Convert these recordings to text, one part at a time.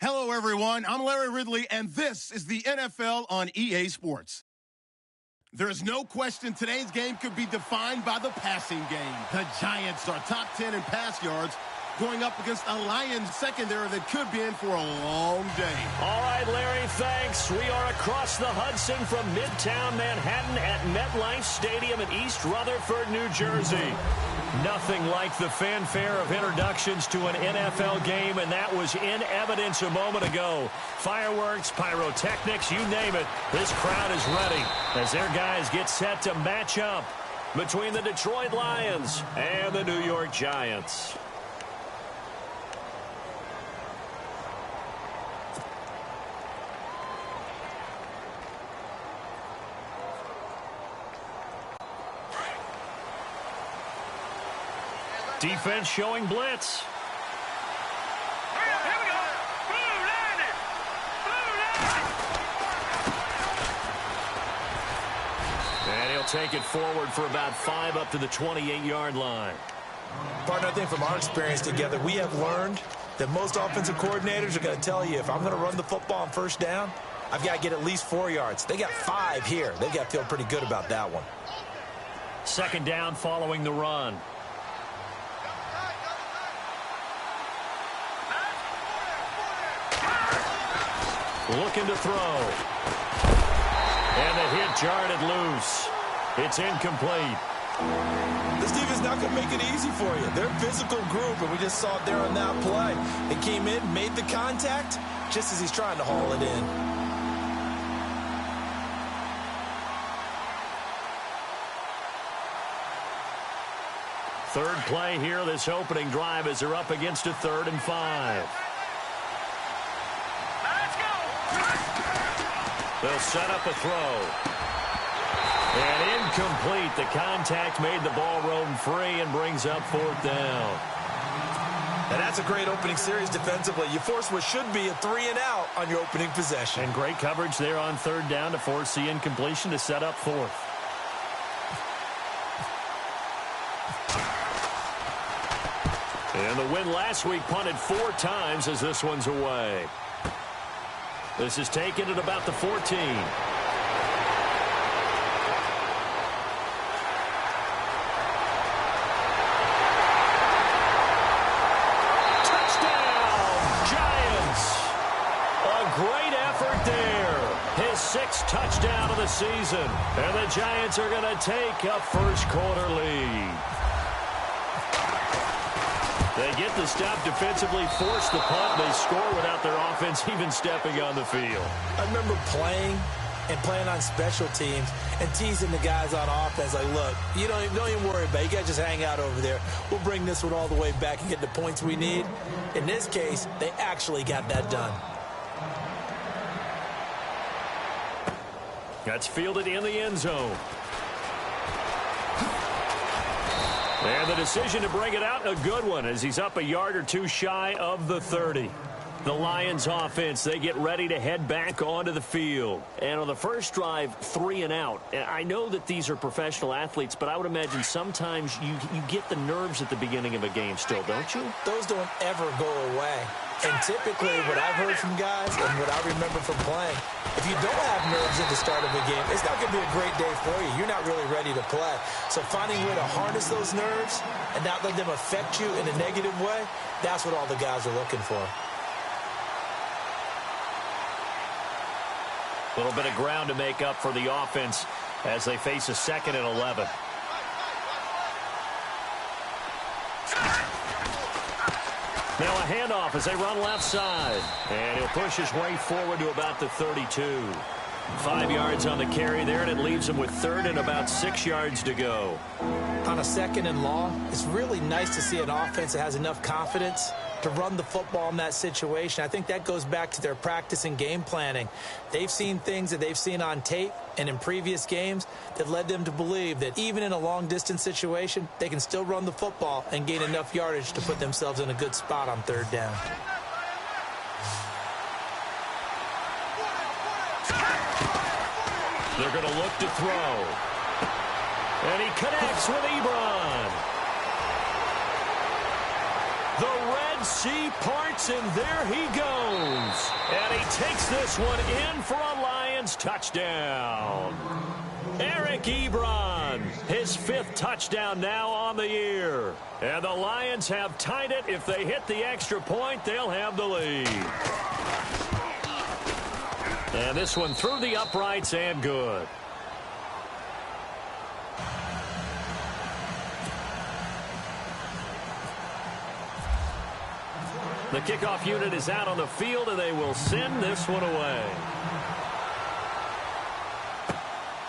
Hello, everyone. I'm Larry Ridley, and this is the NFL on EA Sports. There is no question today's game could be defined by the passing game. The Giants are top 10 in pass yards, going up against a Lions secondary that could be in for a long day. All right, Larry, thanks. We are across the Hudson from Midtown Manhattan at MetLife Stadium in East Rutherford, New Jersey. Nothing like the fanfare of introductions to an NFL game, and that was in evidence a moment ago. Fireworks, pyrotechnics, you name it. This crowd is ready as their guys get set to match up between the Detroit Lions and the New York Giants. Defense showing blitz. Here we go. Blue line it. And he'll take it forward for about 5 up to the 28-yard line. Partner, I think from our experience together, we have learned that most offensive coordinators are going to tell you, if I'm going to run the football on first down, I've got to get at least 4 yards. They got 5 here. They've got to feel pretty good about that one. Second down following the run. Looking to throw. And the hit jarred it loose. It's incomplete. This defense not going to make it easy for you. They're a physical group, and we just saw it there on that play. They came in, made the contact, just as he's trying to haul it in. Third play here, this opening drive, as they're up against a 3rd and 5. They'll set up a throw. And incomplete. The contact made the ball roam free and brings up 4th down. And that's a great opening series defensively. You force what should be a 3 and out on your opening possession. And great coverage there on 3rd down to force the incompletion to set up 4th. And the win last week punted 4 times as this one's away. This is taken at about the 14. Touchdown, Giants. A great effort there. His 6th touchdown of the season. And the Giants are going to take a first-quarter lead. They get the stop defensively, force the punt. They score without their offense even stepping on the field. I remember playing on special teams and teasing the guys on offense like, look, you don't even worry about it. You guys just hang out over there. We'll bring this one all the way back and get the points we need. In this case, they actually got that done. That's fielded in the end zone. And the decision to bring it out, a good one, as he's up a yard or 2 shy of the 30. The Lions offense, they get ready to head back onto the field. And on the first drive, 3 and out. I know that these are professional athletes, but I would imagine sometimes you get the nerves at the beginning of a game still, don't you? Those don't ever go away. And typically what I've heard from guys and what I remember from playing, if you don't have nerves at the start of a game, it's not going to be a great day for you. You're not really ready to play. So finding a way to harness those nerves and not let them affect you in a negative way, that's what all the guys are looking for. A little bit of ground to make up for the offense as they face a 2nd and 11. Now a handoff as they run left side. And he'll push his way forward to about the 32. 5 yards on the carry there, and it leaves him with 3rd and about 6 yards to go. On a 2nd and long, it's really nice to see an offense that has enough confidence to run the football in that situation. I think that goes back to their practice and game planning. They've seen things that they've seen on tape and in previous games that led them to believe that even in a long-distance situation, they can still run the football and gain enough yardage to put themselves in a good spot on 3rd down. They're going to look to throw. And he connects with Ebron. The Red Sea parts, and there he goes. And he takes this one in for a Lions touchdown. Eric Ebron, his 5th touchdown now on the year. And the Lions have tied it. If they hit the extra point, they'll have the lead. And this one through the uprights and good. The kickoff unit is out on the field, and they will send this one away.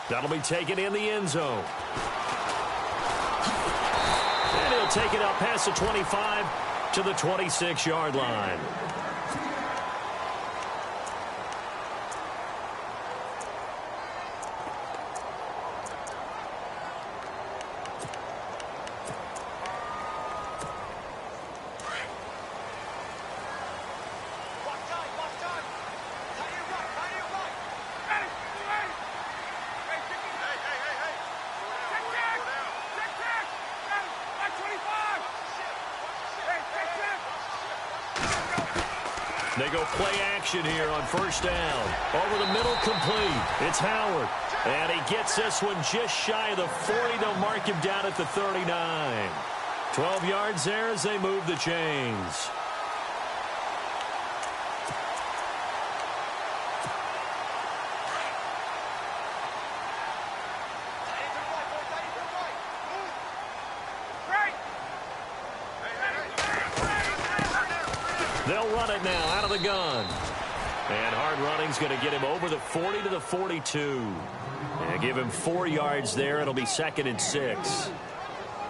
That'll be taken in the end zone. And he'll take it up past the 25 to the 26-yard line. They go play action here on first down. Over the middle, complete. It's Howard. And he gets this one just shy of the 40. They'll mark him down at the 39. 12 yards there as they move the chains. They'll run it now out of the gun. And hard running's going to get him over the 40 to the 42. And give him 4 yards there. It'll be 2nd and 6.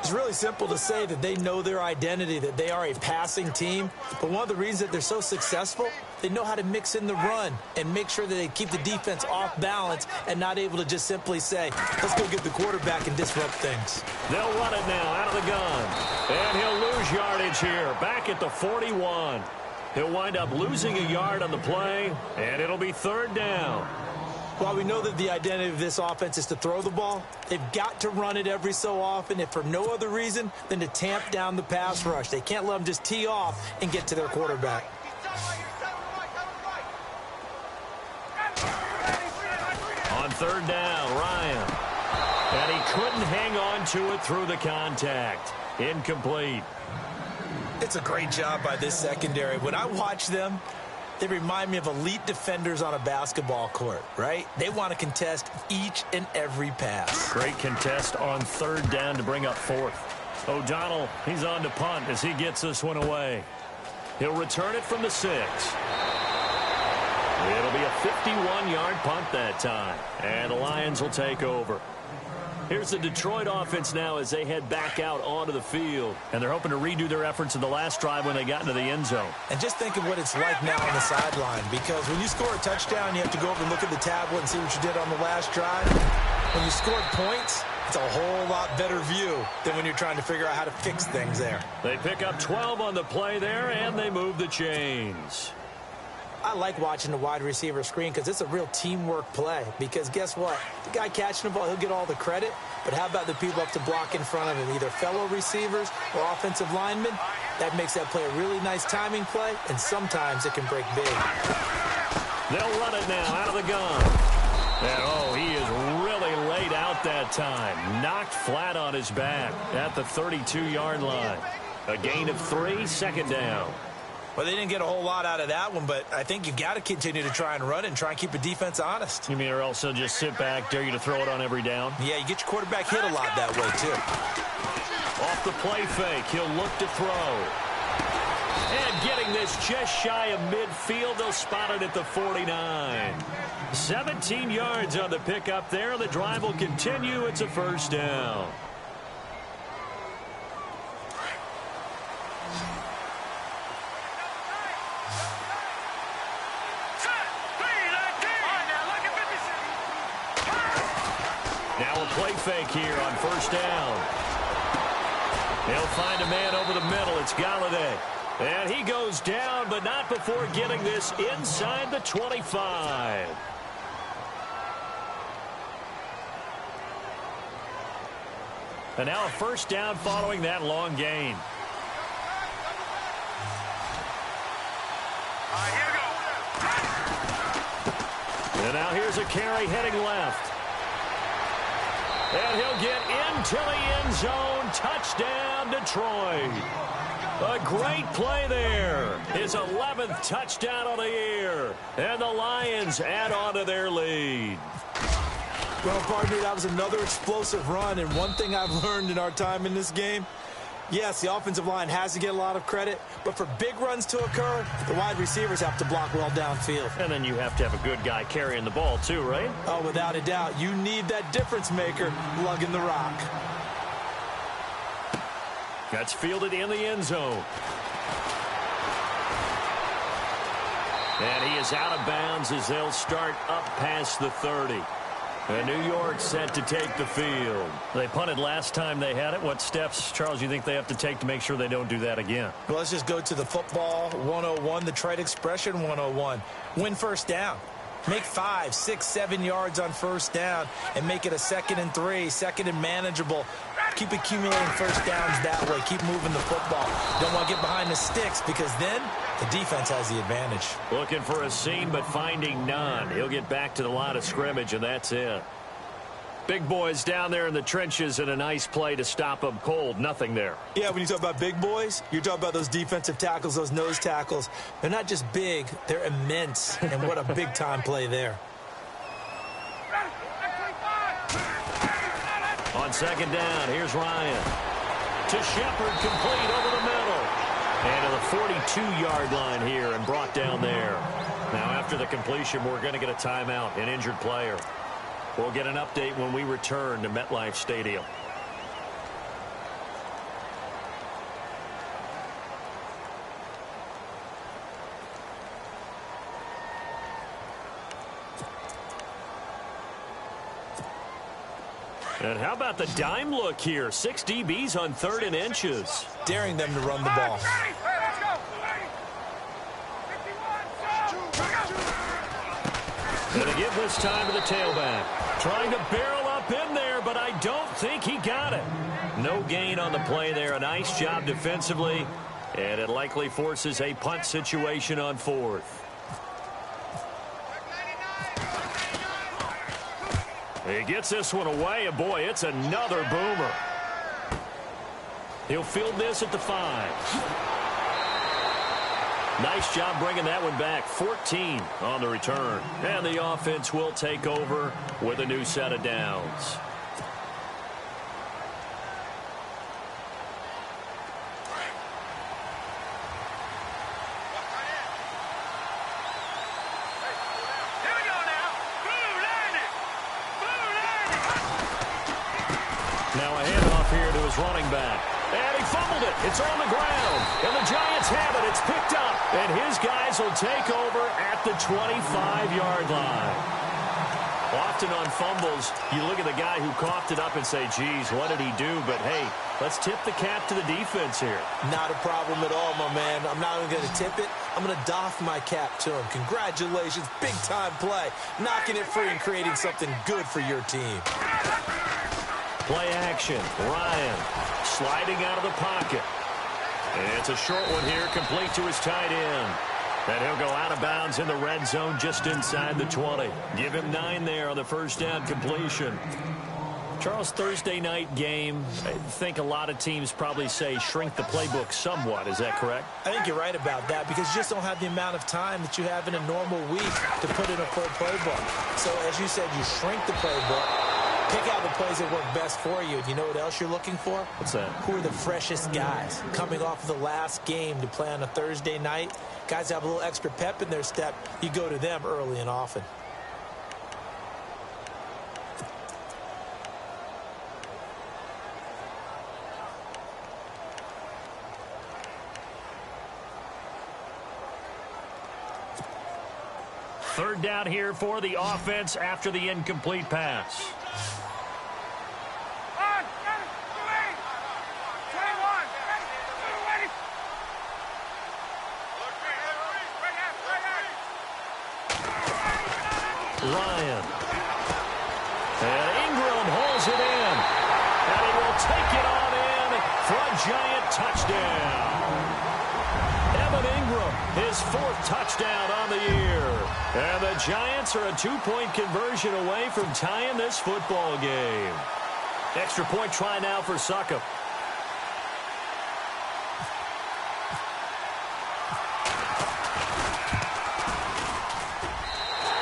It's really simple to say that they know their identity, that they are a passing team. But one of the reasons that they're so successful, they know how to mix in the run and make sure that they keep the defense off balance and not able to just simply say, let's go get the quarterback and disrupt things. They'll run it now out of the gun. And he'll lose yardage here, back at the 41. He'll wind up losing a yard on the play, and it'll be 3rd down. While we know that the identity of this offense is to throw the ball, they've got to run it every so often, if for no other reason than to tamp down the pass rush. They can't let them just tee off and get to their quarterback. On 3rd down, Ryan. And he couldn't hang on to it through the contact. Incomplete. It's a great job by this secondary. When I watch them, they remind me of elite defenders on a basketball court, right? They want to contest each and every pass. Great contest on 3rd down to bring up 4th. O'Donnell, he's on to punt as he gets this one away. He'll return it from the 6. It'll be a 51-yard punt that time. And the Lions will take over. Here's the Detroit offense now as they head back out onto the field. And they're hoping to redo their efforts in the last drive when they got into the end zone. And just think of what it's like now on the sideline, because when you score a touchdown, you have to go over and look at the tablet and see what you did on the last drive. When you scored points, it's a whole lot better view than when you're trying to figure out how to fix things there. They pick up 12 on the play there, and they move the chains. I like watching the wide receiver screen because it's a real teamwork play. Because guess what? The guy catching the ball, he'll get all the credit. But how about the people up to block in front of him, either fellow receivers or offensive linemen? That makes that play a really nice timing play, and sometimes it can break big. They'll run it now out of the gun. And, oh, he is really laid out that time. Knocked flat on his back at the 32-yard line. A gain of 3, 2nd down. Well, they didn't get a whole lot out of that one, but I think you got to continue to try and run it and try and keep the defense honest. You mean or else they'll just sit back, dare you to throw it on every down? Yeah, you get your quarterback hit a lot that way, too. Off the play fake, he'll look to throw. And getting this just shy of midfield, they'll spot it at the 49. 17 yards on the pickup there. The drive will continue. It's a 1st down. Now a play fake here on 1st down. They'll find a man over the middle. It's Galladay. And he goes down, but not before getting this inside the 25. And now a 1st down following that long gain. And now here's a carry heading left. And he'll get into the end zone. Touchdown, Detroit. A great play there. His 11th touchdown of the year. And the Lions add on to their lead. Well, pardon me, that was another explosive run. And one thing I've learned in our time in this game, yes, the offensive line has to get a lot of credit, but for big runs to occur, the wide receivers have to block well downfield. And then you have to have a good guy carrying the ball too, right? Oh, without a doubt. You need that difference maker lugging the rock. That's fielded in the end zone. And he is out of bounds as they'll start up past the 30. And New York set to take the field. They punted last time they had it. What steps, Charles, you think they have to take to make sure they don't do that again? Well, let's just go to the football 101, the trade expression 101. Win first down. Make 5, 6, 7 yards on first down and make it a 2nd and 3, 2nd and manageable. Keep accumulating first downs that way. Keep moving the football. Don't want to get behind the sticks because then the defense has the advantage. Looking for a seam but finding none. He'll get back to the line of scrimmage and that's it. Big boys down there in the trenches and a nice play to stop them cold. Nothing there. Yeah, when you talk about big boys, you're talking about those defensive tackles, those nose tackles. They're not just big, they're immense. And what a big-time play there. On second down, here's Ryan. To Shepard, complete over the middle. And to the 42-yard line here and brought down there. Now after the completion, we're going to get a timeout, an injured player. We'll get an update when we return to MetLife Stadium. And how about the dime look here? 6 DBs on 3rd and inches. Daring them to run the ball. Going to give this time to the tailback. Trying to barrel up in there, but I don't think he got it. No gain on the play there. A nice job defensively. And it likely forces a punt situation on 4th. He gets this one away, and boy, it's another boomer. He'll field this at the 5. Nice job bringing that one back. 14 on the return. And the offense will take over with a new set of downs. Now a handoff here to his running back. And he fumbled it. It's on the ground. And the Giants have it. It's picked up. And his guys will take over at the 25-yard line. Often on fumbles, you look at the guy who coughed it up and say, geez, what did he do? But, hey, let's tip the cap to the defense here. Not a problem at all, my man. I'm not even going to tip it. I'm going to doff my cap to him. Congratulations. Big-time play. Knocking it free and creating something good for your team. Play action. Ryan sliding out of the pocket. And it's a short one here, complete to his tight end. And he'll go out of bounds in the red zone just inside the 20. Give him 9 there on the first down completion. Charles, Thursday night game, I think a lot of teams probably say shrink the playbook somewhat. Is that correct? I think you're right about that because you just don't have the amount of time that you have in a normal week to put in a full playbook. So, as you said, you shrink the playbook. Pick out the plays that work best for you. And you know what else you're looking for? What's that? Who are the freshest guys coming off of the last game to play on a Thursday night? Guys have a little extra pep in their step. You go to them early and often. Third down here for the offense after the incomplete pass. Ryan. And Ingram holds it in. And he will take it on in for a Giant touchdown. Evan Ingram, his 4th touchdown on the year. And the Giants are a 2-point conversion away from tying this football game. Extra point try now for Succop.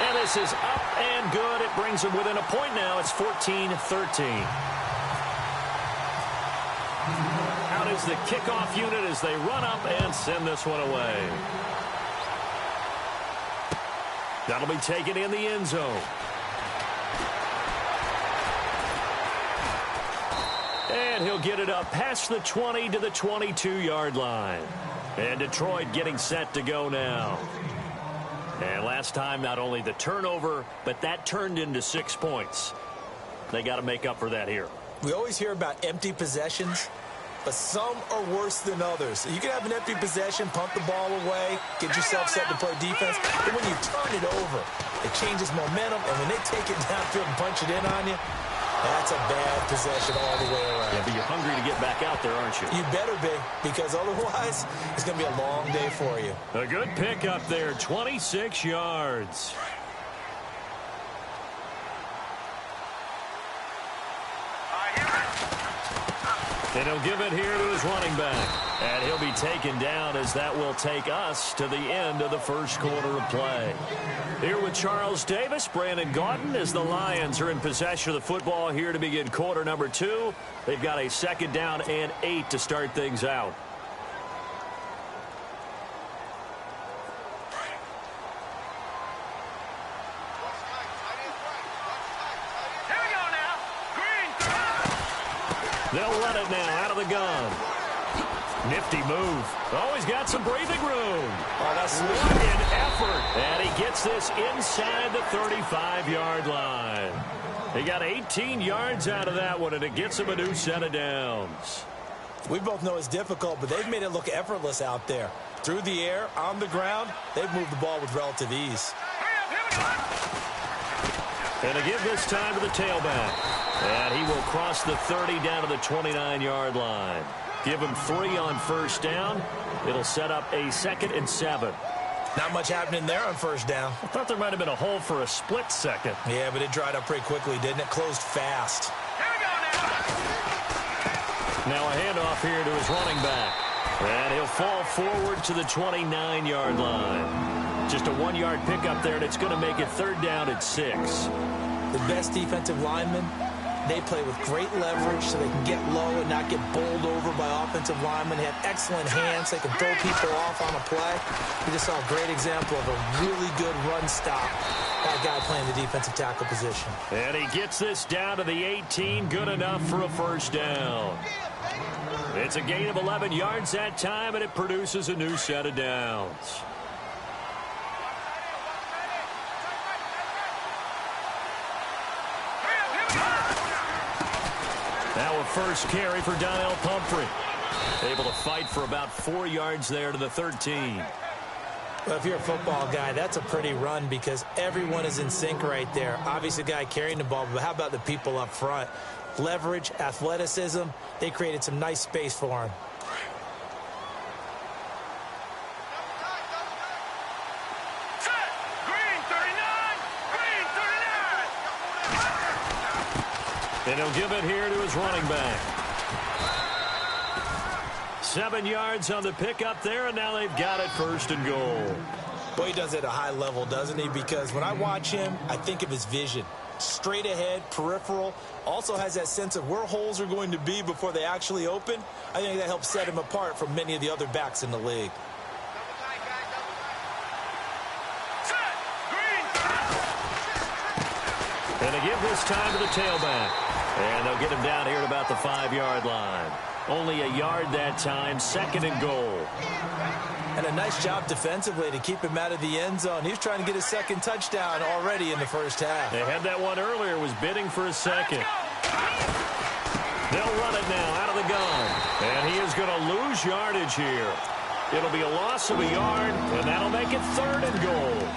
And this is up and good. It brings them within a point now. It's 14-13. Out is the kickoff unit as they run up and send this one away. That'll be taken in the end zone. And he'll get it up past the 20 to the 22-yard line. And Detroit getting set to go now. And last time, not only the turnover, but that turned into 6 points. They got to make up for that here. We always hear about empty possessions, but some are worse than others. You can have an empty possession, pump the ball away, get yourself set to play defense, but when you turn it over, it changes momentum, and when they take it downfield and punch it in on you, that's a bad possession all the way around. Yeah, but you're hungry to get back out there, aren't you? You better be, because otherwise, it's going to be a long day for you. A good pick up there, 26 yards. And he'll give it here to his running back. And he'll be taken down as that will take us to the end of the first quarter of play. Here with Charles Davis, Brandon Gaudin, as the Lions are in possession of the football here to begin quarter number 2. They've got a second down and 8 to start things out. They'll run it now out of the gun. Nifty move. Oh, he's got some breathing room. Oh, that's what an effort. And he gets this inside the 35-yard line. He got 18 yards out of that one, and it gets him a new set of downs. We both know it's difficult, but they've made it look effortless out there. Through the air, on the ground, they've moved the ball with relative ease. And to give this time to the tailback. And he will cross the 30 down to the 29-yard line. Give him 3 on first down. It'll set up a 2nd and 7. Not much happening there on first down. I thought there might have been a hole for a split second. Yeah, but it dried up pretty quickly, didn't it? Closed fast. Now a handoff here to his running back. And he'll fall forward to the 29-yard line. Just a 1-yard pickup there, and it's going to make it 3rd down at 6. The best defensive linemen, they play with great leverage so they can get low and not get bowled over by offensive linemen. They have excellent hands. They can throw people off on a play. We just saw a great example of a really good run stop by a guy playing the defensive tackle position. And he gets this down to the 18. Good enough for a first down. It's a gain of 11 yards that time, and it produces a new set of downs. Now a first carry for Donnell Pumphrey. Able to fight for about 4 yards there to the 13. Well, if you're a football guy, that's a pretty run because everyone is in sync right there. Obviously, the guy carrying the ball, but how about the people up front? Leverage, athleticism, they created some nice space for him. And he'll give it here to his running back. 7 yards on the pickup there, and now they've got it 1st and goal. Boy, he does it at a high level, doesn't he? Because when I watch him, I think of his vision. Straight ahead, peripheral, also has that sense of where holes are going to be before they actually open. I think that helps set him apart from many of the other backs in the league. And they give this time to the tailback. And they'll get him down here at about the 5-yard line. Only a yard that time, 2nd and goal. And a nice job defensively to keep him out of the end zone. He was trying to get his 2nd touchdown already in the first half. They had that one earlier, was bidding for a 2nd. They'll run it now out of the gun. And he is going to lose yardage here. It'll be a loss of a yard, and that'll make it 3rd and goal.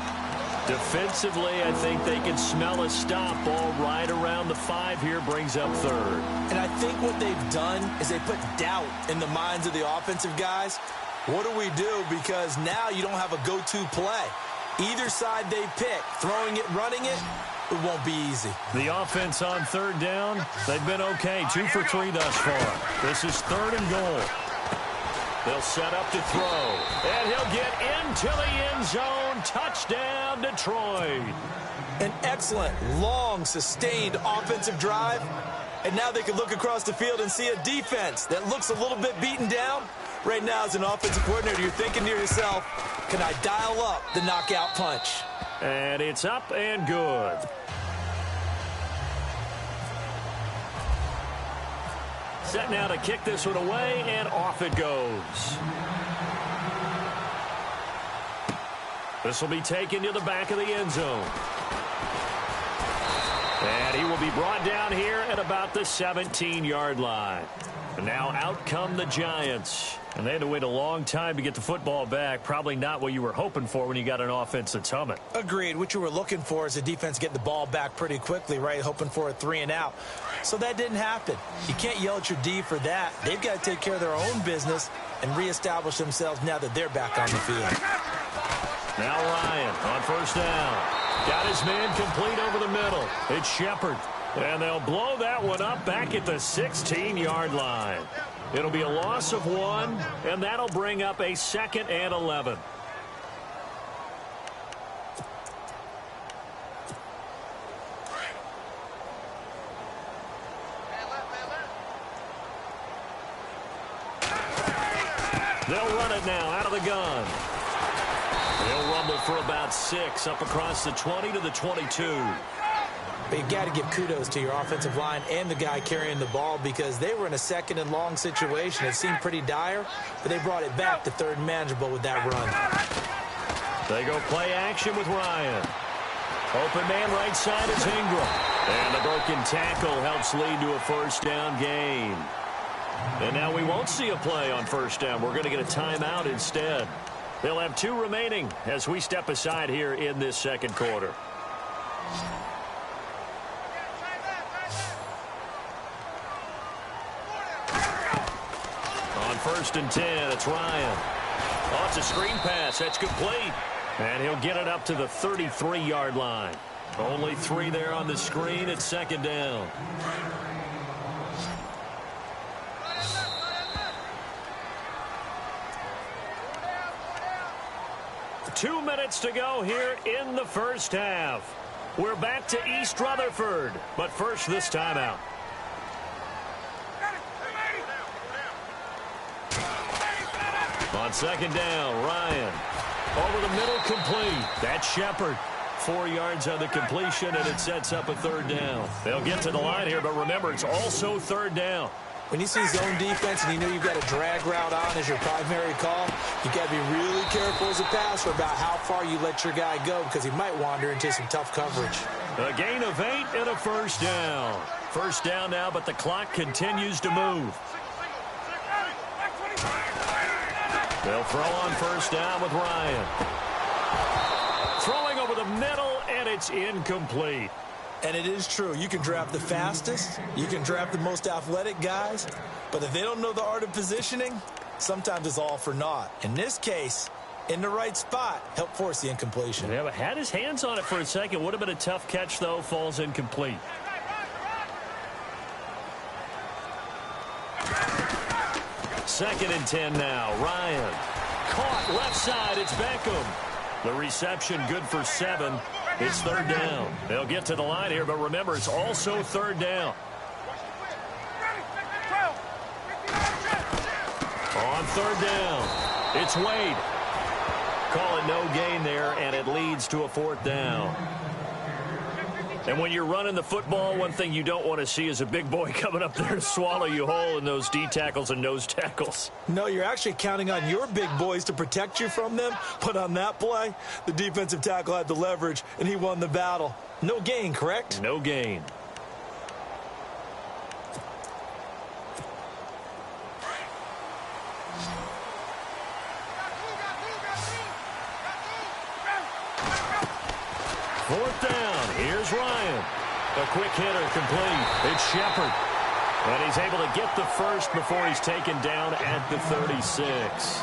Defensively, I think they can smell a stop. Ball right around the 5 here, brings up 3rd. And I think what they've done is they put doubt in the minds of the offensive guys. What do we do? Because now you don't have a go-to play. Either side they pick, throwing it, running it, it won't be easy. The offense on third down, they've been okay. 2 for 3 thus far. This is 3rd and goal. They'll set up to throw. And he'll get into the end zone. Touchdown, Detroit. An excellent, long, sustained offensive drive. And now they can look across the field and see a defense that looks a little bit beaten down. Right now, as an offensive coordinator, you're thinking to yourself, can I dial up the knockout punch? And it's up and good. Set now to kick this one away, and off it goes. This will be taken to the back of the end zone. And he will be brought down here at about the 17-yard line. And now out come the Giants. And they had to wait a long time to get the football back. Probably not what you were hoping for when you got an offense that's humming. Agreed. What you were looking for is the defense getting the ball back pretty quickly, right? Hoping for a 3 and out. So that didn't happen. You can't yell at your D for that. They've got to take care of their own business and reestablish themselves now that they're back on the field. Now Ryan on first down. Got his man complete over the middle. It's Shepard. And they'll blow that one up back at the 16-yard line. It'll be a loss of 1, and that'll bring up a 2nd and 11. They'll run it now out of the gun. They'll rumble for about 6 up across the 20 to the 22. But you got to give kudos to your offensive line and the guy carrying the ball because they were in a 2nd and long situation. It seemed pretty dire, but they brought it back to 3rd and manageable with that run. They go play action with Ryan. Open man right side is Ingram. And the broken tackle helps lead to a first down gain. And now we won't see a play on first down. We're going to get a timeout instead. They'll have 2 remaining as we step aside here in this 2nd quarter. On 1st and 10, it's Ryan. Oh, it's a screen pass. That's complete. And he'll get it up to the 33-yard line. Only 3 there on the screen. It's 2nd down. Two minutes to go here in the first half. We're back to East Rutherford, but first this timeout. On 2nd down, Ryan. Over the middle, complete. That's Shepard. 4 yards on the completion, and it sets up a 3rd down. They'll get to the line here, but remember, it's also 3rd down. When you see zone defense and you know you've got a drag route on as your primary call, you got to be really careful as a passer about how far you let your guy go because he might wander into some tough coverage. A gain of 8 and a first down. First down now, but the clock continues to move. They'll throw on first down with Ryan. Throwing over the middle, and it's incomplete. And it is true. You can draft the fastest. You can draft the most athletic guys. But if they don't know the art of positioning, sometimes it's all for naught. In this case, in the right spot, help force the incompletion. Yeah, but had his hands on it for a second. Would have been a tough catch, though. Falls incomplete. Second and 10 now. Ryan. Caught left side. It's Beckham. The reception good for 7. It's 3rd down. They'll get to the line here, but remember, it's also 3rd down. On 3rd down, it's Wade. Call it no gain there, and it leads to a 4th down. And when you're running the football, one thing you don't want to see is a big boy coming up there to swallow you whole in those D tackles and nose tackles. No, you're actually counting on your big boys to protect you from them. But on that play, the defensive tackle had the leverage, and he won the battle. No gain, correct? No gain. Fourth down. Here's Ryan. A quick hitter complete. It's Shepard. And he's able to get the first before he's taken down at the 36.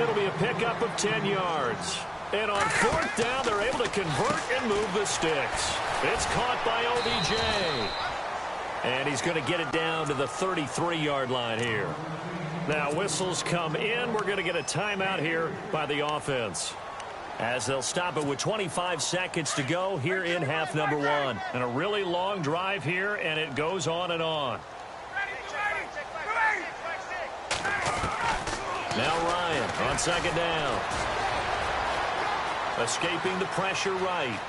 It'll be a pickup of 10 yards. And on fourth down, they're able to convert and move the sticks. It's caught by OBJ. And he's going to get it down to the 33-yard line here. Now, whistles come in. We're going to get a timeout here by the offense, as they'll stop it with 25 seconds to go here in half number one. And a really long drive here, and it goes on and on. Now Ryan on second down. Escaping the pressure right.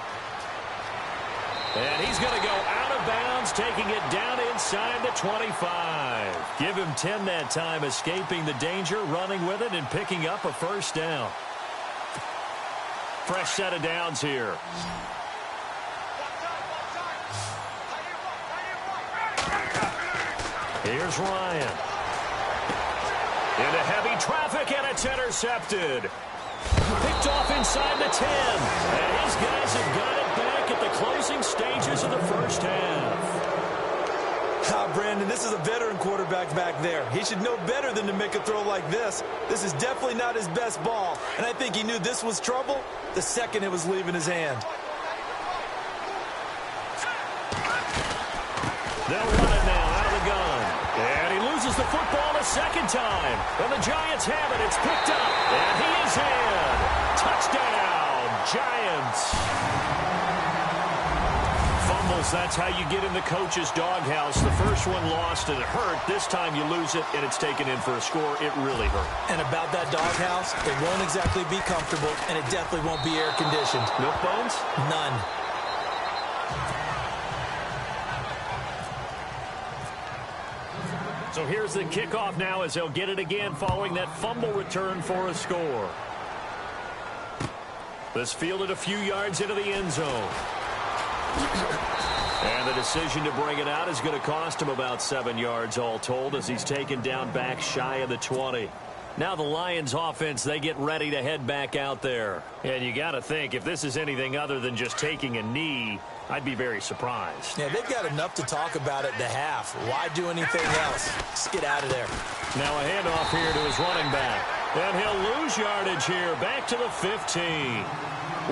And he's going to go out of bounds, taking it down inside the 25. Give him 10 that time, escaping the danger, running with it, and picking up a first down. Fresh set of downs here. Here's Ryan. Into heavy traffic, and it's intercepted. Picked off inside the 10. And his guys have got it back at the closing stages of the first half. Brandon, this is a veteran quarterback back there. He should know better than to make a throw like this. This is definitely not his best ball. And I think he knew this was trouble the second it was leaving his hand. They'll run it now out of the gun. And he loses the football a second time. And the Giants have it. It's picked up. And he is in. Touchdown, Giants. Fumbles, that's how you get in the coach's doghouse. The first one lost and it hurt. This time you lose it and it's taken in for a score. It really hurt. And about that doghouse, it won't exactly be comfortable, and it definitely won't be air-conditioned. Milk bones? None. So here's the kickoff now as they'll get it again following that fumble return for a score. This fielded a few yards into the end zone. And the decision to bring it out is going to cost him about 7 yards all told as he's taken down back shy of the 20. Now the Lions offense, they get ready to head back out there. And you got to think, if this is anything other than just taking a knee, I'd be very surprised. Yeah, they've got enough to talk about at the half. Why do anything else? Just get out of there. Now a handoff here to his running back. And he'll lose yardage here, back to the 15.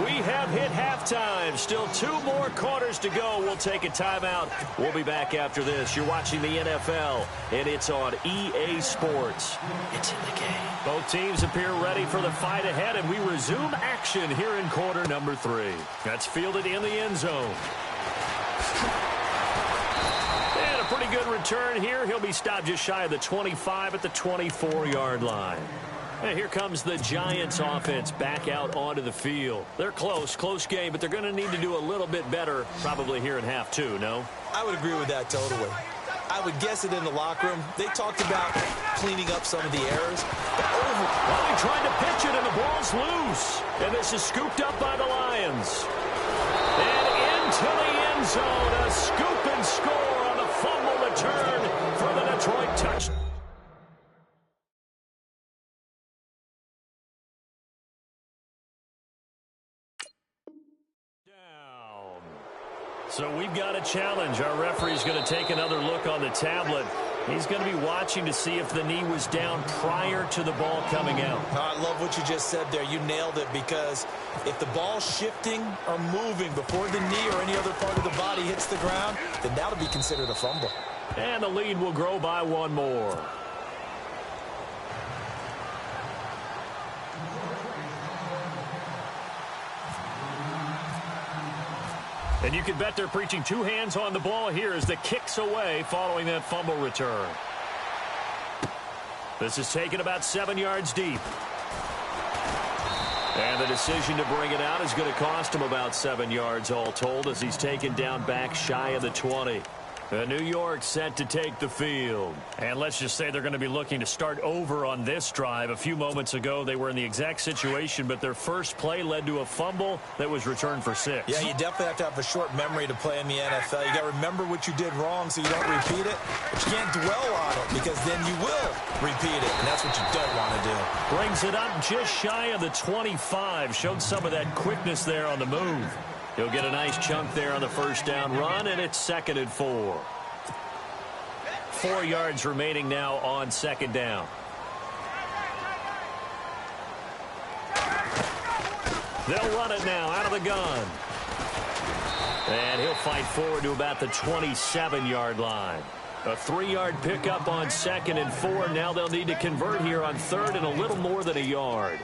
We have hit halftime. Still 2 more quarters to go. We'll take a timeout. We'll be back after this. You're watching the NFL, and it's on EA Sports. It's in the game. Both teams appear ready for the fight ahead, and we resume action here in quarter number 3. That's fielded in the end zone. And a pretty good return here. He'll be stopped just shy of the 25 at the 24-yard line. And here comes the Giants offense back out onto the field. They're close game, but they're going to need to do a little bit better probably here in half 2, no? I would agree with that totally. I would guess it in the locker room. They talked about cleaning up some of the errors. Well, he tried to pitch it, and the ball's loose. And this is scooped up by the Lions. And into the end zone, a scoop and score on the fumble return for the Detroit touchdown. So we've got a challenge. Our referee's going to take another look on the tablet. He's going to be watching to see if the knee was down prior to the ball coming out. I love what you just said there. You nailed it, because if the ball's shifting or moving before the knee or any other part of the body hits the ground, then that'll be considered a fumble. And the lead will grow by 1 more. And you can bet they're preaching 2 hands on the ball here as the kick's away following that fumble return. This is taken about 7 yards deep. And the decision to bring it out is going to cost him about 7 yards all told as he's taken down back shy of the 20. New York set to take the field. And let's just say they're going to be looking to start over on this drive. A few moments ago, they were in the exact situation, but their first play led to a fumble that was returned for 6. Yeah, you definitely have to have a short memory to play in the NFL. You got to remember what you did wrong so you don't repeat it. But you can't dwell on it, because then you will repeat it, and that's what you don't want to do. Brings it up just shy of the 25. Showed some of that quickness there on the move. He'll get a nice chunk there on the first down run, and it's 2nd and 4. 4 yards remaining now on 2nd down. They'll run it now out of the gun. And he'll fight forward to about the 27-yard line. A 3-yard pickup on 2nd and 4. Now they'll need to convert here on 3rd and a little more than a yard.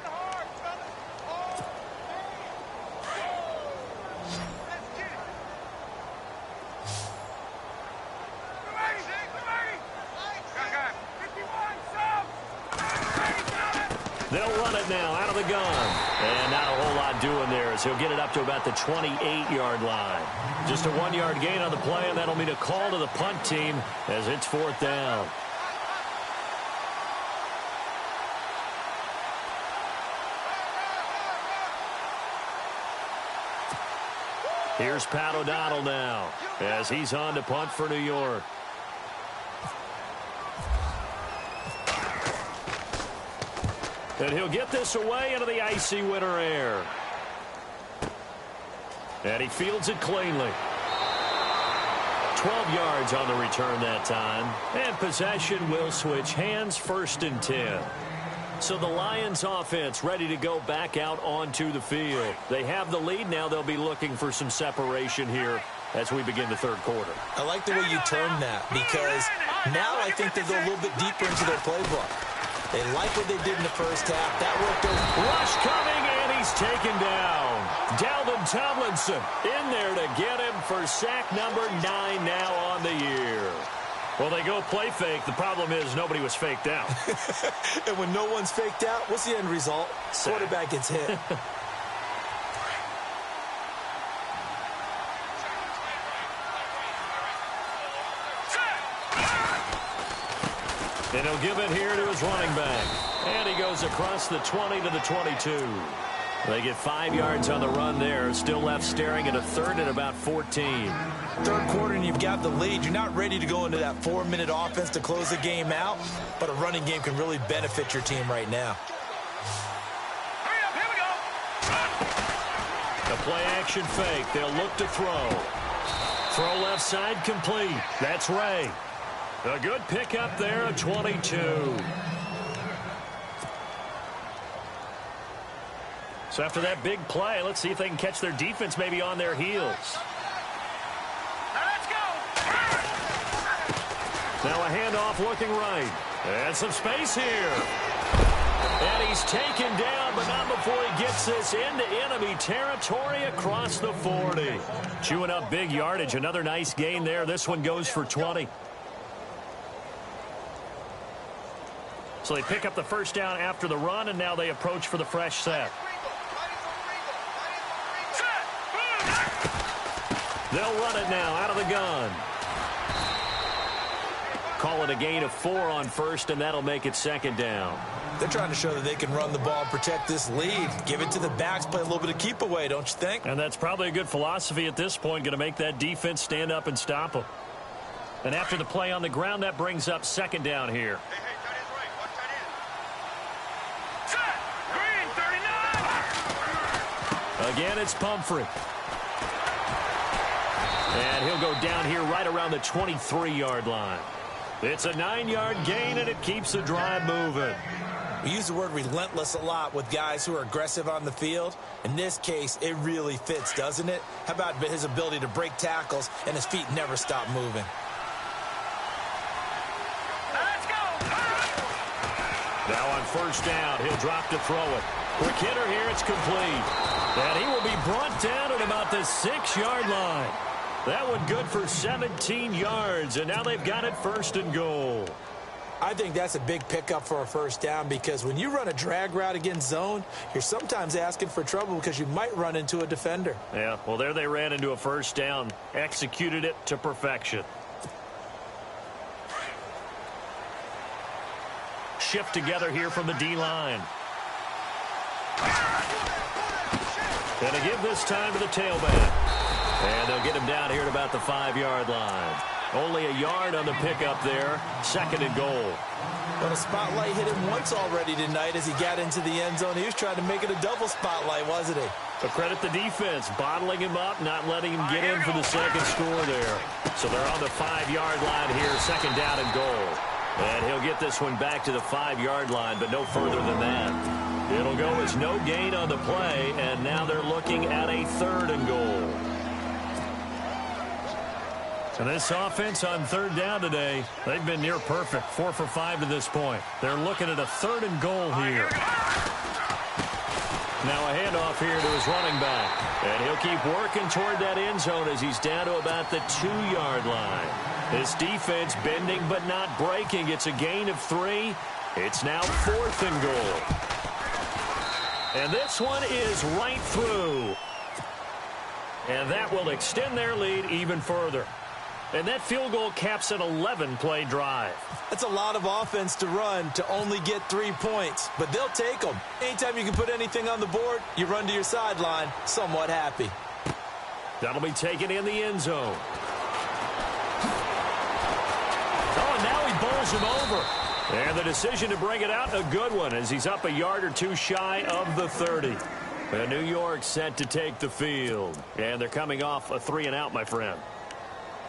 They'll run it now out of the gun. And not a whole lot doing there as he'll get it up to about the 28-yard line. Just a 1-yard gain on the play, and that'll mean a call to the punt team as it's 4th down. Here's Pat O'Donnell now as he's on to punt for New York. And he'll get this away into the icy winter air. And he fields it cleanly. 12 yards on the return that time. And possession will switch hands, 1st and 10. So the Lions offense ready to go back out onto the field. They have the lead. Now they'll be looking for some separation here as we begin the 3rd quarter. I like the way you term that because now I think they go a little bit deeper into their playbook. They like what they did in the first half. That worked over. Rush coming, and he's taken down. Dalvin Tomlinson in there to get him for sack number 9 now on the year. Well, they go play fake. The problem is nobody was faked out. And when no one's faked out, what's the end result? Sack. Quarterback gets hit. And he'll give it here to his running back. And he goes across the 20 to the 22. They get 5 yards on the run there. Still left staring at a 3rd and about 14. 3rd quarter and you've got the lead. You're not ready to go into that 4-minute offense to close the game out. But a running game can really benefit your team right now. Hurry up, here we go. The play action fake. They'll look to throw. Throw left side complete. That's Ray. A good pickup there at 22. So after that big play, let's see if they can catch their defense maybe on their heels. Now let's go. Now a handoff looking right. And some space here. And he's taken down, but not before he gets this into enemy territory across the 40. Chewing up big yardage. Another nice gain there. This one goes for 20. So they pick up the 1st down after the run, and now they approach for the fresh set. They'll run it now out of the gun. Call it a gain of 4 on 1st, and that'll make it 2nd down. They're trying to show that they can run the ball and protect this lead. Give it to the backs, play a little bit of keep away, don't you think? And that's probably a good philosophy at this point, going to make that defense stand up and stop them. And after the play on the ground, that brings up 2nd down here. Again, it's Pumphrey. And he'll go down here right around the 23-yard line. It's a 9-yard gain, and it keeps the drive moving. We use the word relentless a lot with guys who are aggressive on the field. In this case, it really fits, doesn't it? How about his ability to break tackles and his feet never stop moving? Let's go. Now on 1st down, he'll drop to throw it. Quick hitter here, it's complete. And he will be brought down at about the 6-yard line. That one good for 17 yards, and now they've got it 1st and goal. I think that's a big pickup for a 1st down because when you run a drag route against zone, you're sometimes asking for trouble because you might run into a defender. Yeah, well, there they ran into a 1st down, executed it to perfection. Shift together here from the D-line. And to give this time to the tailback. And they'll get him down here at about the 5-yard line. Only a yard on the pickup there. 2nd and goal. But a spotlight hit him once already tonight as he got into the end zone. He was trying to make it a double spotlight, wasn't he? But credit the defense, bottling him up, not letting him get in for the 2nd score there. So they're on the 5-yard line here, 2nd down and goal. And he'll get this one back to the 5-yard line, but no further than that. It'll go as no gain on the play, and now they're looking at a 3rd and goal. So this offense on 3rd down today, they've been near perfect, 4 for 5 to this point. They're looking at a 3rd and goal here. Now a handoff here to his running back. And he'll keep working toward that end zone as he's down to about the 2-yard line. This defense bending but not breaking. It's a gain of 3. It's now 4th and goal. And this one is right through. And that will extend their lead even further. And that field goal caps an 11-play drive. That's a lot of offense to run to only get 3 points, but they'll take them. Anytime you can put anything on the board, you run to your sideline somewhat happy. That'll be taken in the end zone. Oh, and now he bowls him over. And the decision to bring it out, a good one, as he's up a yard or 2 shy of the 30. And New York set to take the field. And they're coming off a 3-and-out, my friend.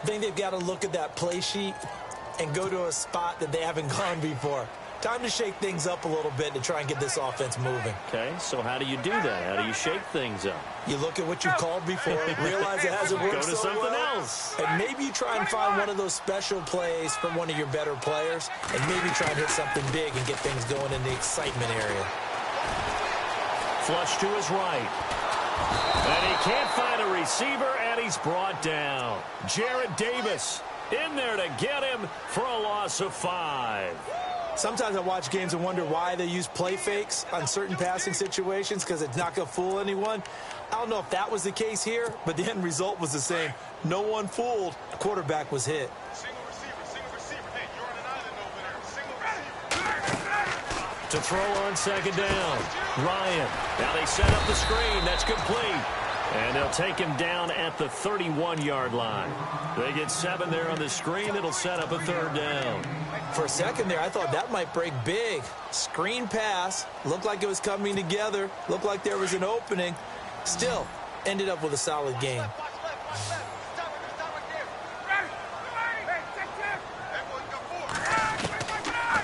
I think they've got to look at that play sheet and go to a spot that they haven't gone before. Time to shake things up a little bit to try and get this offense moving. Okay, so how do you do that? How do you shake things up? You look at what you've called before, realize it hasn't worked Go to so something well, else. and maybe you try and find one of those special plays from one of your better players, and maybe try and hit something big and get things going in the excitement area. Flush to his right. And he can't find a receiver, and he's brought down. Jarrad Davis in there to get him for a loss of 5. Sometimes I watch games and wonder why they use play fakes on certain passing situations, because it's not going to fool anyone. I don't know if that was the case here, but the end result was the same. No one fooled. The quarterback was hit. Single receiver. Hey, you're on an island over there. Single receiver. To throw on 2nd down. Ryan. Now they set up the screen. That's complete. And they'll take him down at the 31-yard line. They get 7 there on the screen. It'll set up a 3rd down. For a second there, I thought that might break big. Screen pass. Looked like it was coming together. Looked like there was an opening. Still, ended up with a solid game.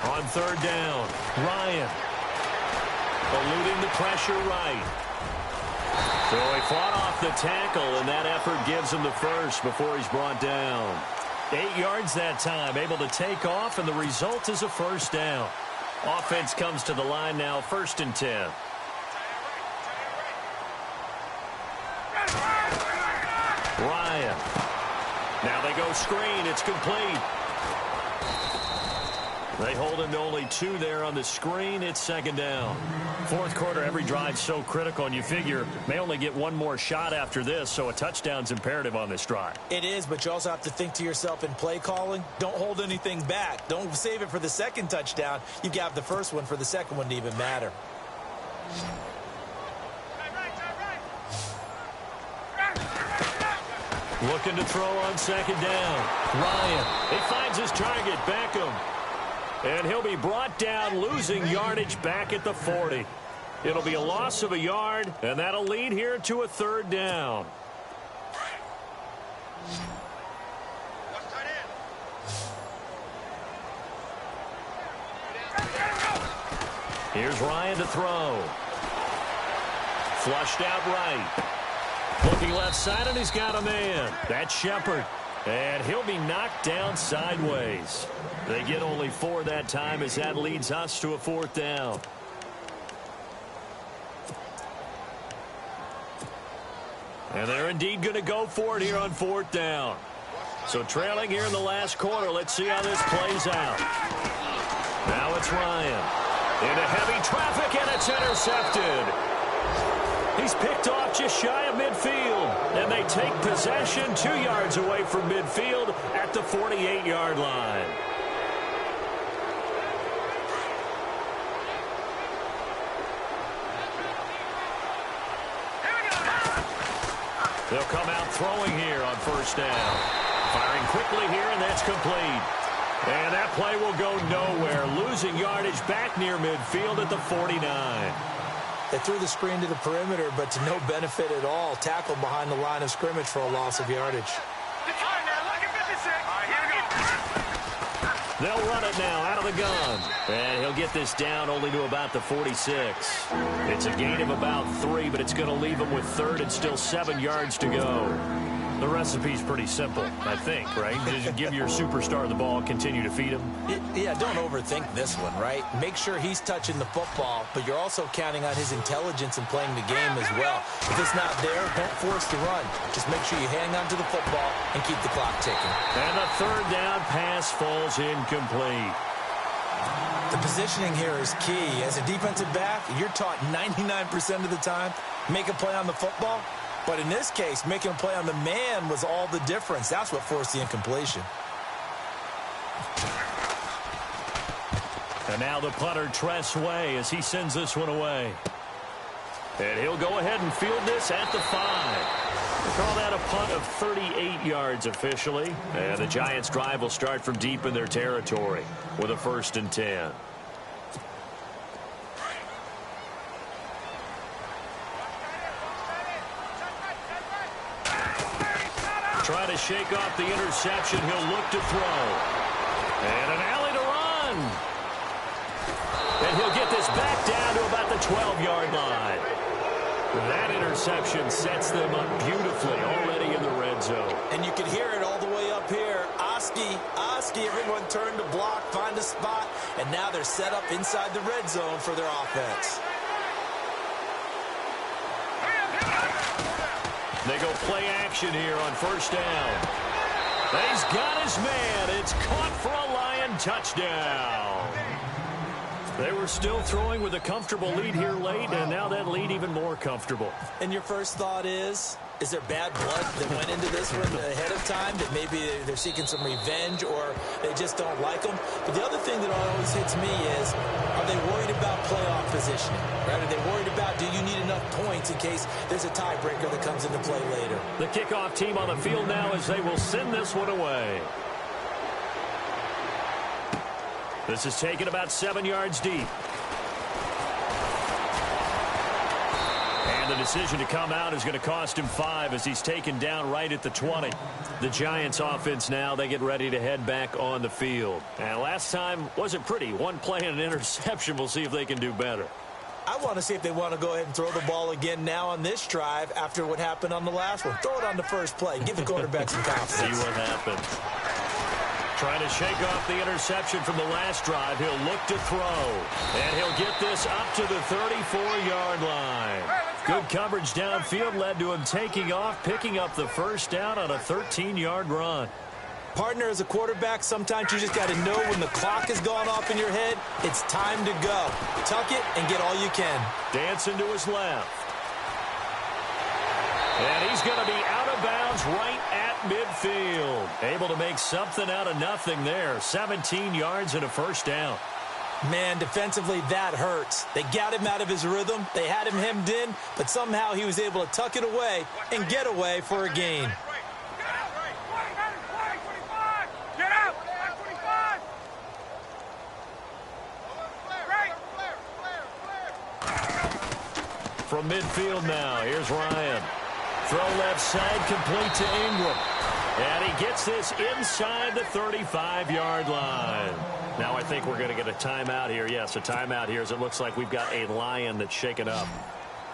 On 3rd down, Ryan. Eluding the pressure right. So he fought off the tackle, and that effort gives him the first before he's brought down. 8 yards that time, able to take off, and the result is a 1st down. Offense comes to the line now, 1st and 10. Ryan. Now they go screen. It's complete. They hold him to only 2 there on the screen. It's 2nd down. 4th quarter, every drive's so critical, and you figure may only get 1 more shot after this, so a touchdown's imperative on this drive. It is, but you also have to think to yourself in play calling, don't hold anything back. Don't save it for the 2nd touchdown. You can have the 1st one for the 2nd one to even matter. Looking to throw on 2nd down. Ryan. He finds his target, Beckham. And he'll be brought down, losing yardage back at the 40. It'll be a loss of a yard, and that'll lead here to a 3rd down. Here's Ryan to throw. Flushed out right. Looking left side, and he's got a man. That's Shepard. And he'll be knocked down sideways. They get only 4 that time, as that leads us to a 4th down. And they're indeed going to go for it here on 4th down. So trailing here in the last quarter, let's see how this plays out. Now it's Ryan. Into heavy traffic, and it's intercepted. He's picked off just shy of midfield, and they take possession 2 yards away from midfield at the 48-yard line. They'll come out throwing here on 1st down. Firing quickly here, and that's complete. And that play will go nowhere, losing yardage back near midfield at the 49. They threw the screen to the perimeter, but to no benefit at all. Tackled behind the line of scrimmage for a loss of yardage. All right, now, look at 56. All right, here we go. They'll run it now out of the gun. And he'll get this down only to about the 46. It's a gain of about 3, but it's going to leave him with third and still 7 yards to go. The recipe's pretty simple, I think, right? Just give your superstar the ball, continue to feed him. Yeah, don't overthink this one, right? Make sure he's touching the football, but you're also counting on his intelligence in playing the game as well. If it's not there, don't force the run. Just make sure you hang on to the football and keep the clock ticking. And the third down pass falls incomplete. The positioning here is key. As a defensive back, you're taught 99% of the time, make a play on the football. But in this case, making a play on the man was all the difference. That's what forced the incompletion. And now the punter, Tress Way, as he sends this one away. And he'll go ahead and field this at the 5. We'll call that a punt of 38 yards officially. And the Giants' drive will start from deep in their territory with a 1st and 10. Trying to shake off the interception. He'll look to throw. And an alley to run. And he'll get this back down to about the 12-yard line. That interception sets them up beautifully already in the red zone. And you can hear it all the way up here. Oski, everyone turned to block, find a spot, and now they're set up inside the red zone for their offense. They go play action here on 1st down. He's got his man. It's caught for a Lion touchdown. They were still throwing with a comfortable lead here late, and now that lead even more comfortable. And your first thought is there bad blood that went into this one ahead of time, that maybe they're seeking some revenge or they just don't like them? But the other thing that always hits me is, are they worried about playoff positioning? Right? Are they worried about, do you need enough points in case there's a tiebreaker that comes into play later? The kickoff team on the field now as they will send this one away. This is taken about 7 yards deep. And the decision to come out is going to cost him 5 as he's taken down right at the 20. The Giants offense now, they get ready to head back on the field. And last time wasn't pretty. One play and an interception. We'll see if they can do better. I want to see if they want to go ahead and throw the ball again now on this drive after what happened on the last one. Throw it on the first play. Give the quarterback some confidence. See what happens. Trying to shake off the interception from the last drive. He'll look to throw. And he'll get this up to the 34-yard line. Good coverage downfield led to him taking off, picking up the 1st down on a 13-yard run. Partner, as a quarterback, sometimes you just got to know when the clock has gone off in your head, it's time to go. Tuck it and get all you can. Dancing to his left. And he's going to be out of bounds right at midfield. Able to make something out of nothing there. 17 yards and a 1st down. Man, defensively, that hurts. They got him out of his rhythm. They had him hemmed in, but somehow he was able to tuck it away and get away for a gain. From midfield now, here's Ryan. Throw left side, complete to Ingram. And he gets this inside the 35-yard line. Now I think we're going to get a timeout here. Yes, a timeout here as it looks like we've got a Lion that's shaken up.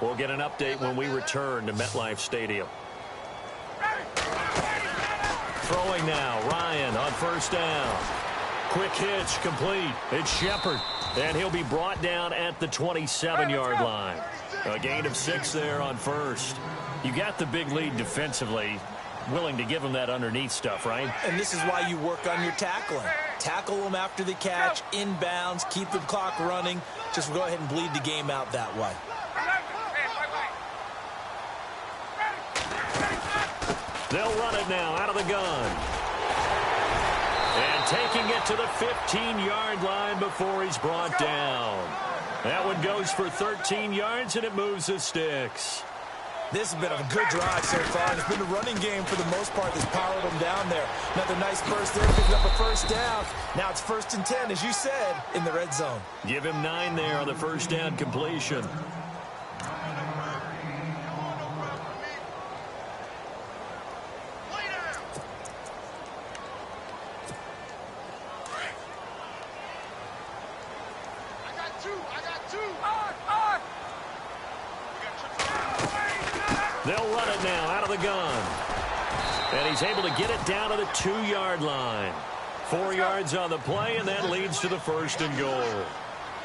We'll get an update when we return to MetLife Stadium. Throwing now, Ryan on 1st down. Quick hitch, complete. It's Shepard. And he'll be brought down at the 27-yard line. A gain of 6 there on 1st. You got the big lead defensively. Willing to give them that underneath stuff, right? And this is why you work on your tackling. Tackle them after the catch, inbounds, keep the clock running. Just go ahead and bleed the game out that way. They'll run it now out of the gun. And taking it to the 15-yard line before he's brought down. That one goes for 13 yards, and it moves the sticks. This has been a good drive so far, and it's been a running game for the most part that's powered them down there. Another nice burst there, picking up a 1st down. Now it's 1st and 10, as you said, in the red zone. Give him 9 there on the 1st down completion. They'll run it now out of the gun. And he's able to get it down to the 2-yard line. 4 yards on the play, and that leads to the 1st and goal.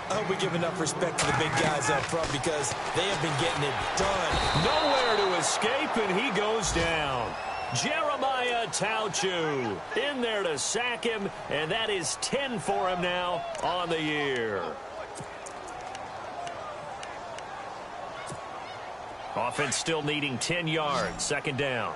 I hope we give enough respect to the big guys up front because they have been getting it done. Nowhere to escape, and he goes down. Jeremiah Tauchu in there to sack him, and that is 10 for him now on the year. Offense still needing 10 yards. 2nd down.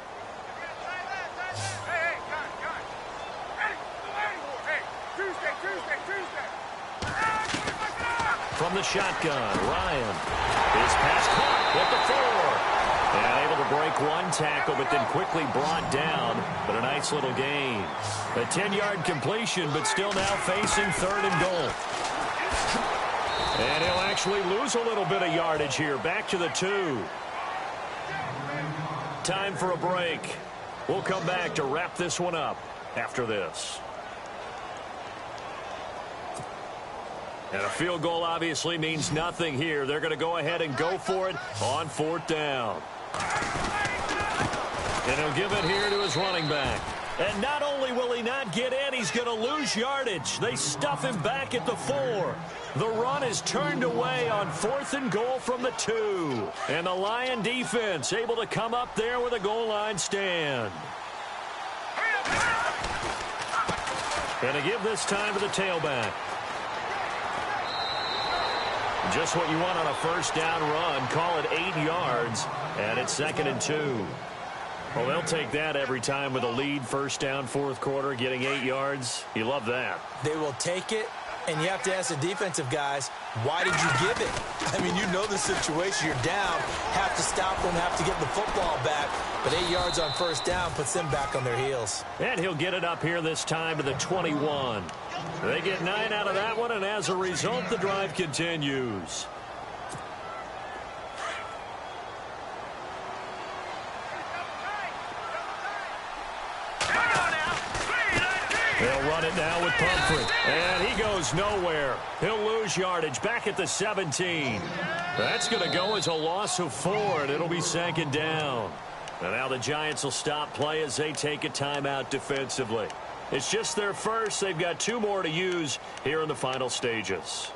From the shotgun, Ryan. His pass caught at the 4. And able to break one tackle, but then quickly brought down. But a nice little gain. A 10-yard completion, but still now facing 3rd and goal. And he'll actually lose a little bit of yardage here. Back to the 2. Time for a break. We'll come back to wrap this one up after this. And a field goal obviously means nothing here. They're going to go ahead and go for it on 4th down. And he'll give it here to his running back. And not only will he not get in, he's going to lose yardage. They stuff him back at the 4. The run is turned away on 4th and goal from the 2. And the Lion defense able to come up there with a goal line stand. Going to give this time to the tailback. Just what you want on a 1st down run. Call it 8 yards, and it's 2nd and 2. Well, they'll take that every time with a lead. 1st down, 4th quarter, getting 8 yards. You love that. They will take it, and you have to ask the defensive guys, why did you give it? I mean, you know the situation. You're down, have to stop them, have to get the football back. But 8 yards on 1st down puts them back on their heels. And he'll get it up here this time to the 21. They get 9 out of that one, and as a result, the drive continues. They'll run it now with Pumphrey. And he goes nowhere. He'll lose yardage back at the 17. That's going to go as a loss of 4, and it'll be 2nd down. And now the Giants will stop play as they take a timeout defensively. It's just their first. They've got 2 more to use here in the final stages.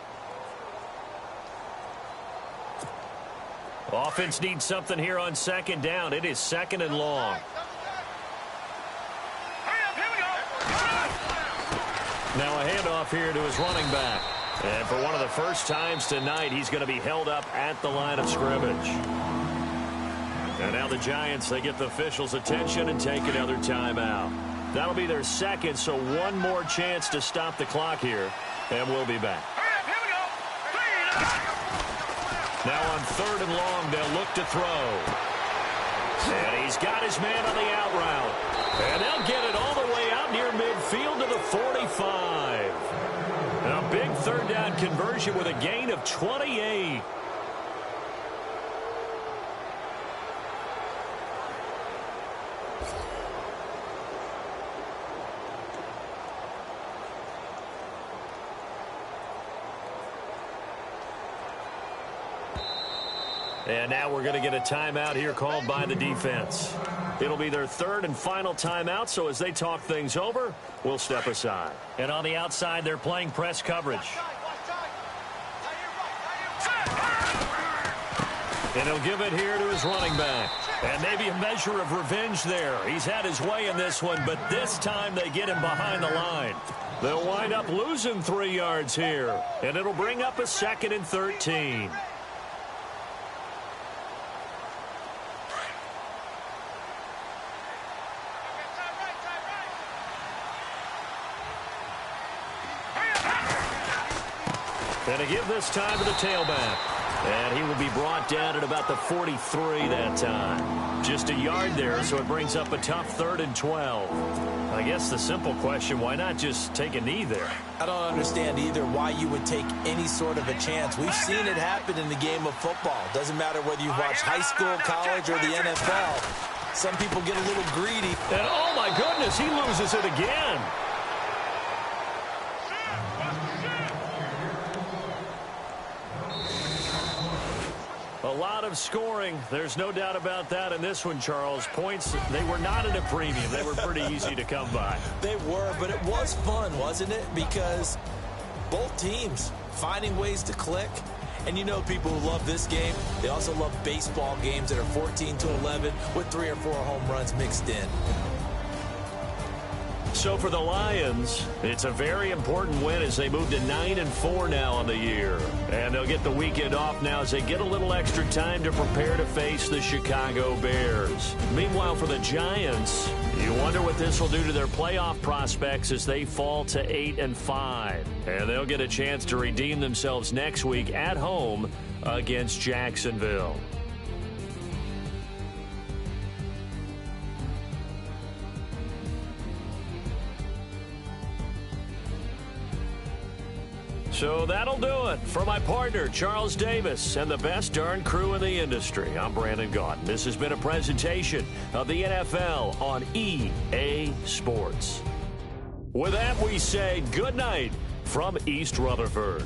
Offense needs something here on 2nd down. It is 2nd and long. Now a handoff here to his running back. And for one of the first times tonight, he's going to be held up at the line of scrimmage. And now the Giants, they get the officials' attention and take another timeout. That'll be their 2nd, so 1 more chance to stop the clock here. And we'll be back. Now on 3rd and long, they'll look to throw. And he's got his man on the out route. And they'll get it all the way out near midfield to the 45. And a big 3rd down conversion with a gain of 28. And now we're going to get a timeout here called by the defense. It'll be their 3rd and final timeout, so as they talk things over, we'll step aside. And on the outside, they're playing press coverage. And he'll give it here to his running back. And maybe a measure of revenge there. He's had his way in this one, but this time they get him behind the line. They'll wind up losing 3 yards here, and it'll bring up a 2nd and 13. And to give this time to the tailback. And he will be brought down at about the 43 that time. Just a yard there, so it brings up a tough 3rd and 12. I guess the simple question, why not just take a knee there? I don't understand either why you would take any sort of a chance. We've seen it happen in the game of football. Doesn't matter whether you watch high school, college, or the NFL. Some people get a little greedy. And oh my goodness, he loses it again. A lot of scoring. There's no doubt about that in this one, Charles. Points, they were not at a premium. They were pretty easy to come by. They were, but it was fun, wasn't it? Because both teams finding ways to click. And you know people who love this game, they also love baseball games that are 14-11 with 3 or 4 home runs mixed in. So for the Lions, it's a very important win as they move to 9-4 now on the year. And they'll get the weekend off now as they get a little extra time to prepare to face the Chicago Bears. Meanwhile, for the Giants, you wonder what this will do to their playoff prospects as they fall to 8-5. And they'll get a chance to redeem themselves next week at home against Jacksonville. So that'll do it. For my partner, Charles Davis, and the best darn crew in the industry, I'm Brandon Gaudin. This has been a presentation of the NFL on EA Sports. With that, we say good night from East Rutherford.